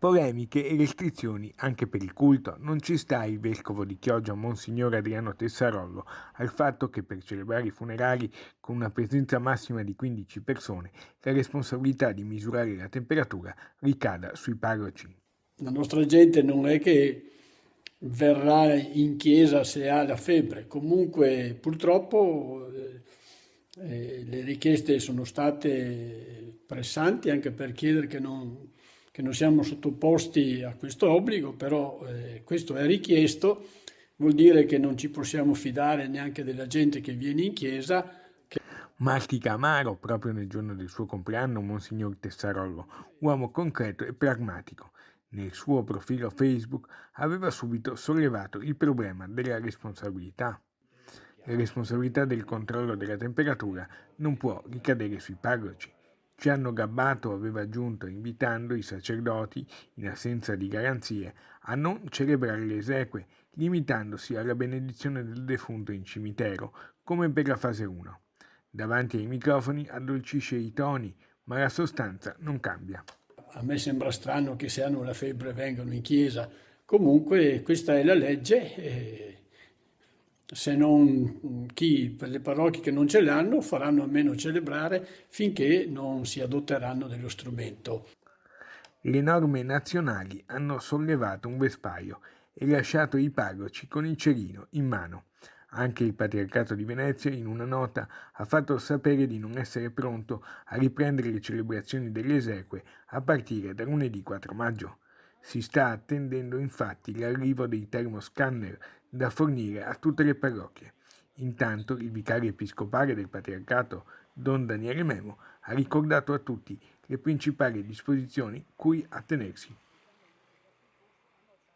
Polemiche e restrizioni anche per il culto. Non ci sta il vescovo di Chioggia, Monsignor Adriano Tessarollo, al fatto che per celebrare i funerali con una presenza massima di 15 persone la responsabilità di misurare la temperatura ricada sui parroci. La nostra gente non è che verrà in chiesa se ha la febbre, comunque purtroppo le richieste sono state pressanti anche per chiedere che non siamo sottoposti a questo obbligo, però questo è richiesto, vuol dire che non ci possiamo fidare neanche della gente che viene in chiesa. Mastica amaro proprio nel giorno del suo compleanno Monsignor Tessarollo, uomo concreto e pragmatico. Nel suo profilo Facebook aveva subito sollevato il problema della responsabilità. La responsabilità del controllo della temperatura non può ricadere sui parroci. Ci hanno gabbato, aveva aggiunto, invitando i sacerdoti, in assenza di garanzie, a non celebrare le esequie, limitandosi alla benedizione del defunto in cimitero, come per la fase 1. Davanti ai microfoni addolcisce i toni, ma la sostanza non cambia. A me sembra strano che se hanno la febbre vengano in chiesa. Comunque questa è la legge, se non chi per le parrocchie che non ce l'hanno faranno almeno celebrare finché non si adotteranno dello strumento. Le norme nazionali hanno sollevato un vespaio e lasciato i parroci con il cerino in mano. Anche il Patriarcato di Venezia, in una nota, ha fatto sapere di non essere pronto a riprendere le celebrazioni delle esequie a partire da lunedì 4 maggio. Si sta attendendo infatti l'arrivo dei termoscanner da fornire a tutte le parrocchie. Intanto il vicario episcopale del Patriarcato, Don Daniele Memo, ha ricordato a tutti le principali disposizioni cui attenersi.